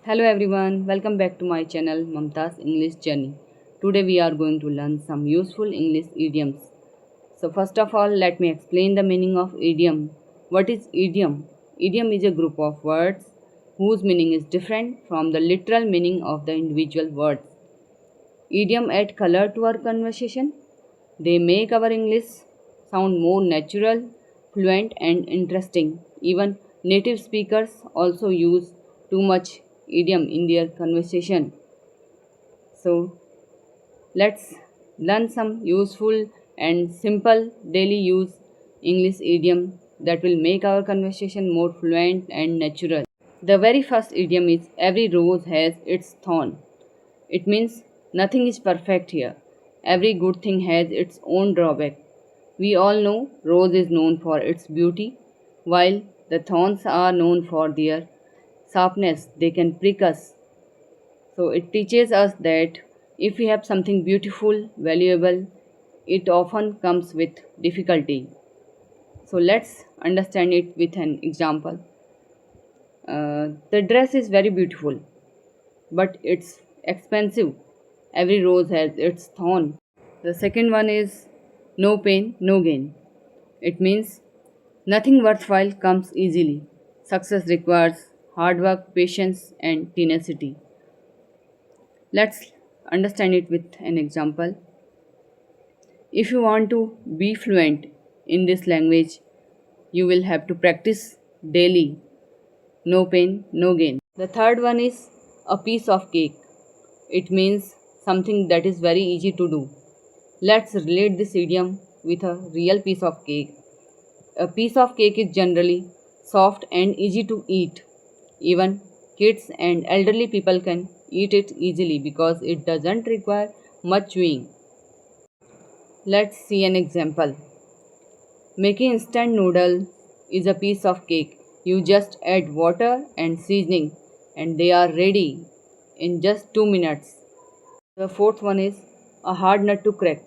Hello everyone, welcome back to my channel Mamta's English Journey. Today we are going to learn some useful English idioms. So first of all, let me explain the meaning of idiom. What is idiom? Idiom is a group of words whose meaning is different from the literal meaning of the individual words. Idiom add color to our conversation. They make our English sound more natural, fluent and interesting. Even native speakers also use too much idiom in their conversation. So let's learn some useful and simple daily use English idiom that will make our conversation more fluent and natural. The very first idiom is every rose has its thorn. It means nothing is perfect here. Every good thing has its own drawback. We all know rose is known for its beauty, while the thorns are known for their sharpness. They can prick us. So it teaches us that if we have something beautiful, valuable, it often comes with difficulty. So let's understand it with an example. The dress is very beautiful, but it's expensive. Every rose has its thorn. The second one is no pain, no gain. It means nothing worthwhile comes easily. Success requires hard work, patience, and tenacity. Let's understand it with an example. If you want to be fluent in this language, you will have to practice daily. No pain, no gain. The third one is a piece of cake. It means something that is very easy to do. Let's relate this idiom with a real piece of cake. A piece of cake is generally soft and easy to eat. Even kids and elderly people can eat it easily because it doesn't require much chewing. Let's see an example. Making instant noodle is a piece of cake. You just add water and seasoning and they are ready in just 2 minutes. The fourth one is a hard nut to crack.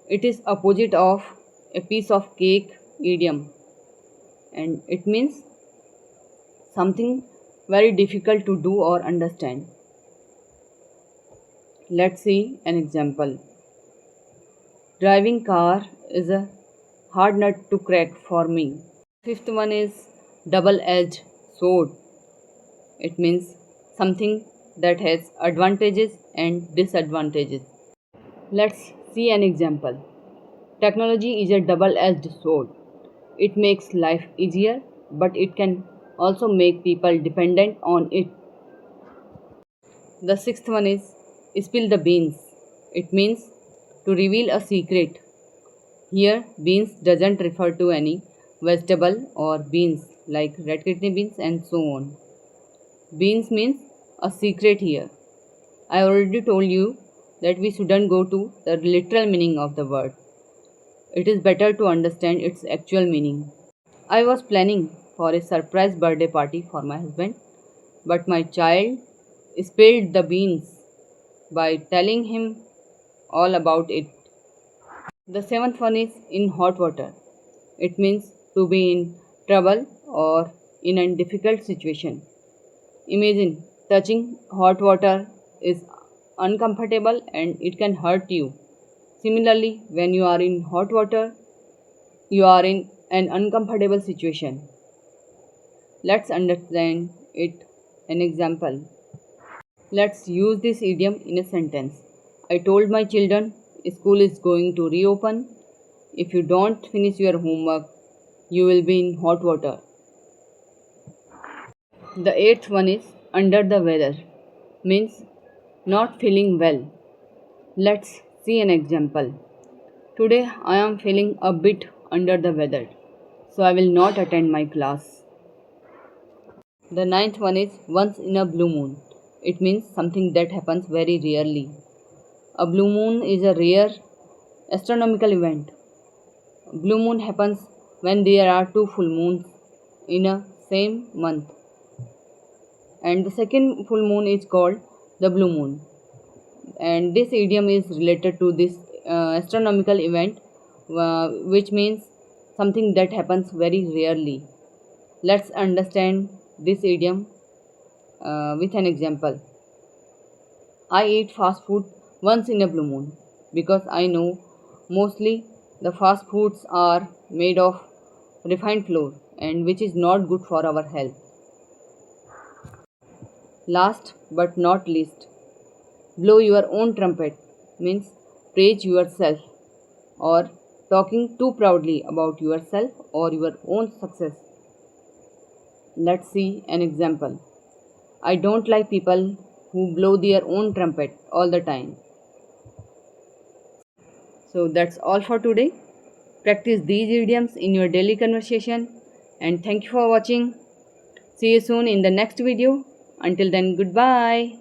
It is opposite of a piece of cake idiom and it means something very difficult to do or understand. Let's see an example. Driving car is a hard nut to crack for me. Fifth one is double-edged sword. It means something that has advantages and disadvantages. Let's see an example. Technology is a double-edged sword. It makes life easier, but it can also make people dependent on it. The sixth one is spill the beans. It means to reveal a secret. Here, beans doesn't refer to any vegetable or beans like red kidney beans and so on. Beans means a secret here. I already told you that we shouldn't go to the literal meaning of the word. It is better to understand its actual meaning. I was planning for a surprise birthday party for my husband, but my child spilled the beans by telling him all about it. The seventh one is in hot water. It means to be in trouble or in a difficult situation. Imagine touching hot water is uncomfortable and it can hurt you. Similarly, when you are in hot water, you are in an uncomfortable situation. Let's understand it an example. Let's use this idiom in a sentence. I told my children school is going to reopen. If you don't finish your homework, you will be in hot water. The eighth one is under the weather, means not feeling well. Let's see an example. Today I am feeling a bit under the weather, so I will not attend my class. The ninth one is once in a blue moon. It means something that happens very rarely. A blue moon is a rare astronomical event. Blue moon happens when there are two full moons in a same month. And the second full moon is called the blue moon. And this idiom is related to this astronomical event, which means something that happens very rarely. Let's understand this idiom. with an example. I eat fast food once in a blue moon because I know mostly the fast foods are made of refined flour and which is not good for our health. Last but not least, blow your own trumpet means praise yourself or talking too proudly about yourself or your own success. Let's see an example. I don't like people who blow their own trumpet all the time. So that's all for today. Practice these idioms in your daily conversation and thank you for watching. See you soon in the next video. Until then, goodbye.